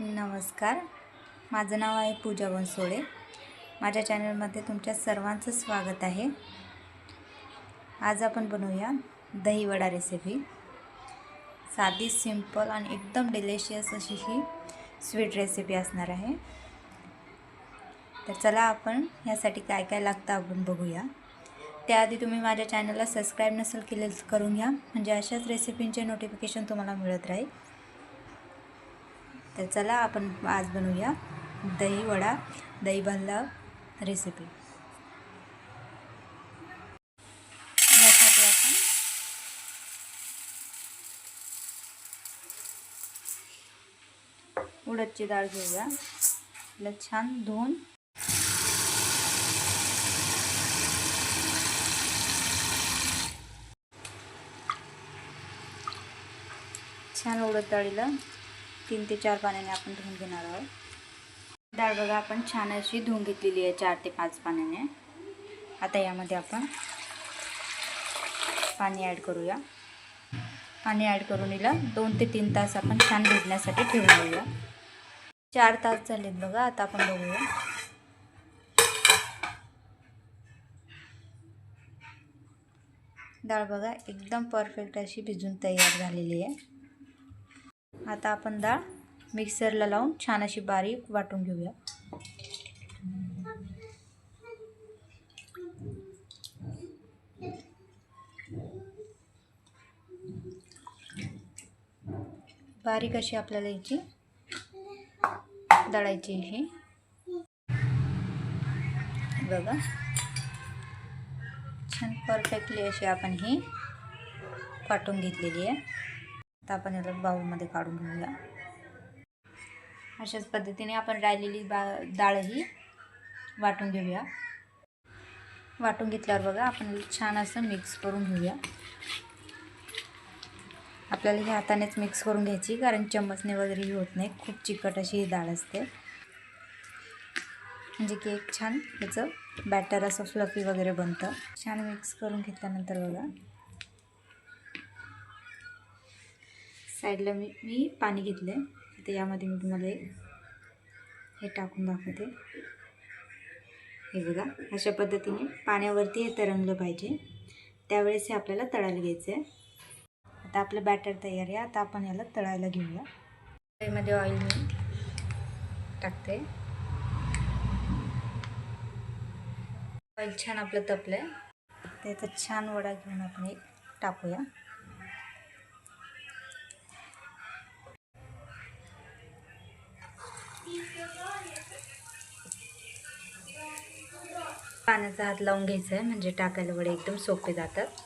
नमस्कार, माझं नाव आहे पूजा बनसोडे। माझ्या चॅनलमध्ये तुमच्या सर्वांचं स्वागत आहे। आज आपण बनवूया दही वडा रेसिपी। साधी, सिंपल आणि एकदम डिलिशियस अशी ही स्वीट रेसिपी असणार आहे। तर चला आपण यासाठी काय काय लागतं आपण बघूया। त्याआधी तुम्ही माझ्या चॅनलला सबस्क्राइब नसेल केले करून घ्या, म्हणजे अशाच रेसिपींचे नोटिफिकेशन तुम्हाला मिळत राहील। तर चला आपण आज बनवूया दही वडा, दही भल्ला रेसिपी। यासाठी आपण उडदची डाळ घेऊया, तिला छान धुवून छान उडद डाळीला 3 ते 4 पाण्याने आपण धुवून घेणार आहोत। डाळ बघा आपण छान अशी धुवून घेतलेली आहे 4 ते 5 पाण्याने। आता यामध्ये आपण पाणी ॲड करूया। पाणी ॲड करून हिला 2 ते 3 तास आपण छान भिजण्यासाठी ठेवून देऊया। 4 तास झालेत बघा, आता आपण बघूया। डाळ बघा एकदम परफेक्ट अशी भिजून तयार झालेली आहे। आता आपण डाळ मिक्सरला लावून छान अशी बारीक वाटून घेऊया। बारीक अशी आपल्याला याची दळायची ही बघा, छान परफेक्टली अशी आपण ही वाटून घेतलेली आहे। आता आपण याला बाउलमध्ये काढून घेऊया। अशाच पद्धतीने आपण राहिलेली डाळ ही वाटून घेऊया। वाटून घेतल्यावर बघा आपण छान असं मिक्स करून घेऊया। आपल्याला ही हातानेच मिक्स करून घ्यायची, कारण चम्मचने वगैरे होत नाही। खूप चिकट अशी ही डाळ असते, म्हणजे की एक छान याचं बॅटर असं फ्लफी वगैरे बनतं। छान मिक्स करून घेतल्यानंतर बघा साईडला मी पाणी घेतले। तर यामध्ये मी तुम्हाला हे टाकून दाखवते। हे बघा अशा पद्धतीने पाण्यावरती हे तरंगलं पाहिजे, त्यावेळेस हे आपल्याला तळायला घ्यायचं आहे। आता आपलं बॅटर तयार आहे। आता आपण याला तळायला घेऊया। त्यामध्ये ऑइल मी टाकते। ऑइल छान आपलं तपलं आहे, त्याचा छान वडा घेऊन आपण एक टाकूया। पाण्याचा हात लावून घ्यायचा आहे, म्हणजे टाकायला वडे एकदम सोपे जातात।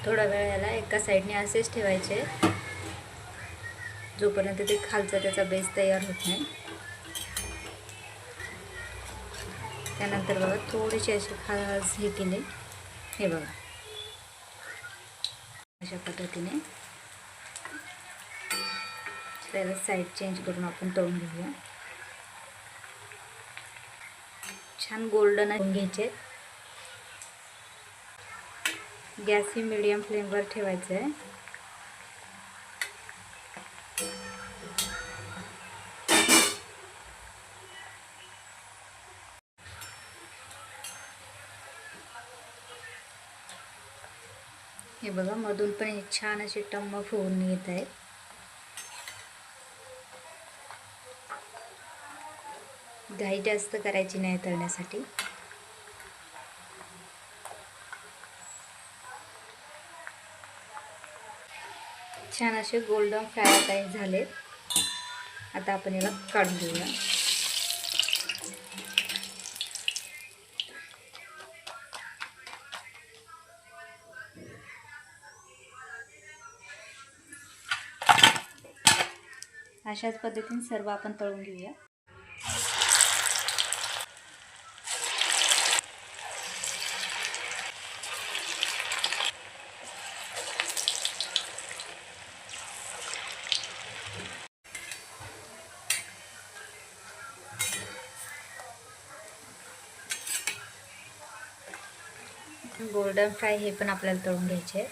थोडा वेळ याला एका साईडने असेच ठेवायचे, जोपर्यंत ते खालचा त्याचा बेस तयार होत नाही। त्यानंतर बघा थोडीशी अशी खास हे केले, हे बघा अशा पद्धतीने त्याला साईड चेंज करून आपण तळून घेऊया। छान गोल्डन होऊन घ्यायचे। गॅस ही मीडियम फ्लेमवर ठेवायचं आहे। हे बघा मधून पण छान असे टम्म फुगून येत आहेत। घाई जास्त करायची नाही तळण्यासाठी। छान असे गोल्डन फ्राय टाईप झालेत। आता आपण याला काढून घेऊया। अशाच पद्धतीने सर्व आपण तळून घेऊया। गोल्डन फ्राय हे पण आपल्याला तळून घ्यायचे.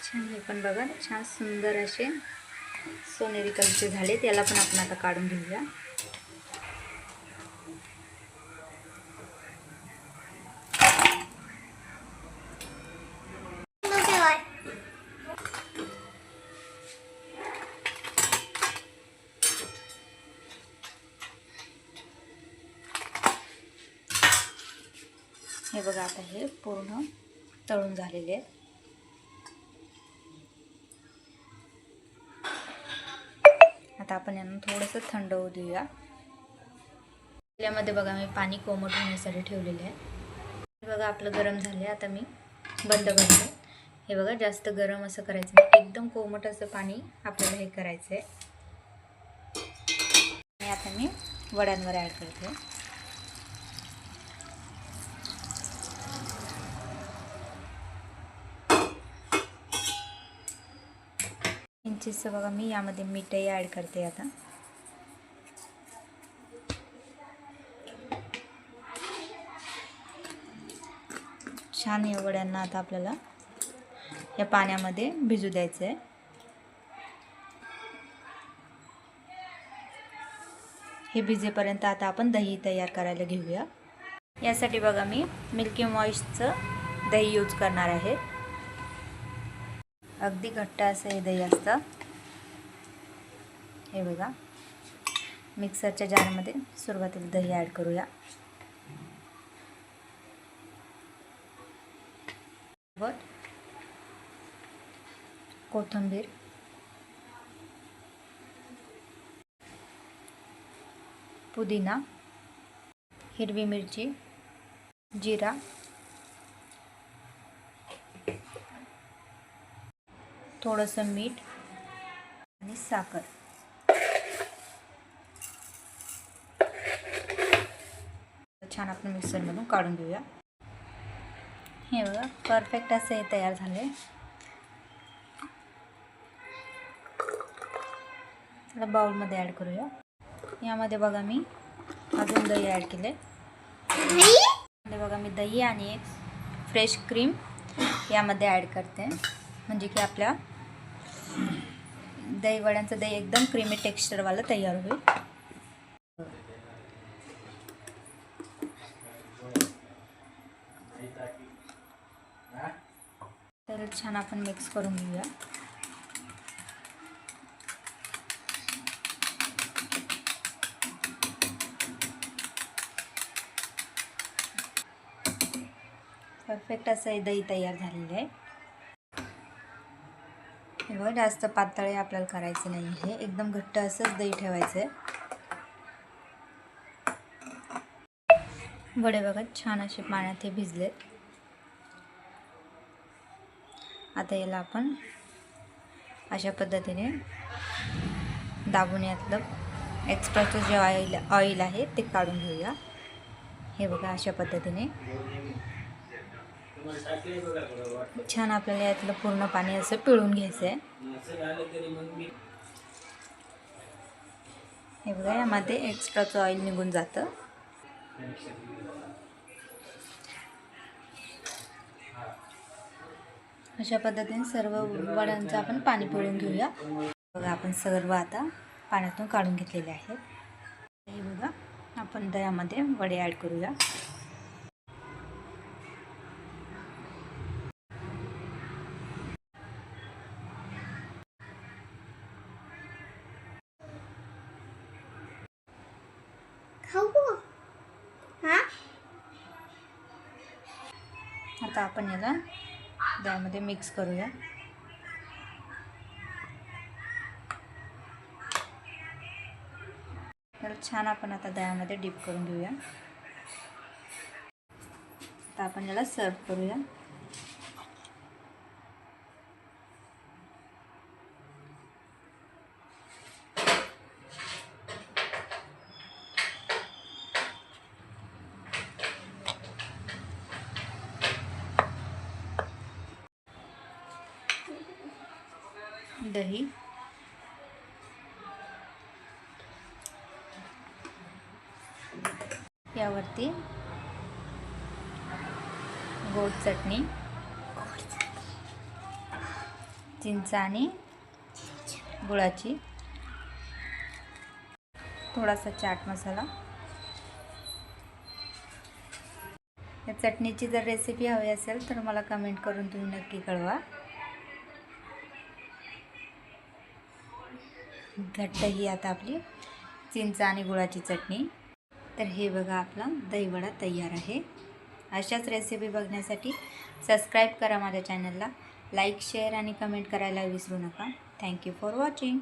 छान, हे पण बघा छान सुंदर असे सोनेरी कलरचे झालेत. याला पण आपण आता काढून घेऊया. हे बघा आता हे पूर्ण तळून झालेले आहेत. आता आपण यांना थोडंसं थंड होऊ देऊया. त्यामध्ये बघा मी पाणी कोमट होण्यासाठी ठेवलेले आहे. बघा आपलं गरम झाले. आता मी बंद करते. हे बघा जास्त गरम असं करायचं नाही, एकदम कोमट असं पाणी आपल्याला हे करायचं आहे. आणि आता मी वड्यांवर ॲड करते. इंचीचं बघा मी यामध्ये मीठही ॲड करते. आता छान या वड्यांना आता आपल्याला या पाण्यामध्ये भिजू द्यायचं आहे. हे भिजेपर्यंत आता आपण दही तयार करायला घेऊया. यासाठी बघा मी मिल्की मॉइस्टचं दही यूज करणार आहे. अगदी घट्ट असं हे दही असतं. हे बघा मिक्सरच्या जारमध्ये सुरुवातीला दही ॲड करूया. कोथिंबीर, पुदिना, हिरवी मिरची, जिरा, थोडंसं मीठ आणि साखर. छान आपण मिक्सरमधून काढून घेऊया. हे बघा परफेक्ट असं हे तयार झाले. त्याला बाउलमध्ये ॲड करूया. यामध्ये बघा मी अजून दही ॲड केले. बघा मी दही आणि एक फ्रेश क्रीम यामध्ये ॲड करते, म्हणजे की आपल्या दही वड्यांचं दही एकदम क्रीमी टेक्स्चरवालं तयार होईल. तर छान आपण मिक्स करून घेऊया. परफेक्ट असं हे दही तयार झालेलं आहे. हे बघा जास्त पातळ आपल्याला करायचं नाही, हे एकदम घट्ट असंच दही ठेवायचं आहे. वडे बघा छान असे पाण्यात हे भिजलेत. आता याला आपण अशा पद्धतीने दाबून यातलं एक्स्ट्राचं जे ऑइल आहे ते काढून घेऊया. हे बघा अशा पद्धतीने छान आपल्याला यातलं पूर्ण पाणी असं पिळून घ्यायचं आहे. हे बघा यामध्ये एक्स्ट्राचं ऑइल निघून जातं. अशा पद्धतीने सर्व वड्यांचं आपण पाणी पिळून घेऊया. बघा आपण सर्व आता पाण्यातून काढून घेतलेले आहेत. हे बघा आपण दह्यामध्ये वडे ॲड करूया. आता आपण याला दह्यामध्ये मिक्स करूया. तर छान आपण आता दह्यामध्ये डीप करून घेऊया. आता आपण याला सर्व करूया. दही, यावरती गोड चटणी, चिंच आणि गुळाची, थोडासा चाट मसाला. या चटणीची जर रेसिपी हवी असेल तर मला कमेंट करून तुम्ही नक्की कळवा. घट्ट ही आता आपली चिंच आणि गुळाची चटणी. तर हे बघा आपला दहीवडा तयार आहे. अशाच रेसिपी बघण्यासाठी सबस्क्राईब करा माझ्या चॅनलला. लाईक, शेअर आणि कमेंट करायला विसरू नका. Thank you for watching.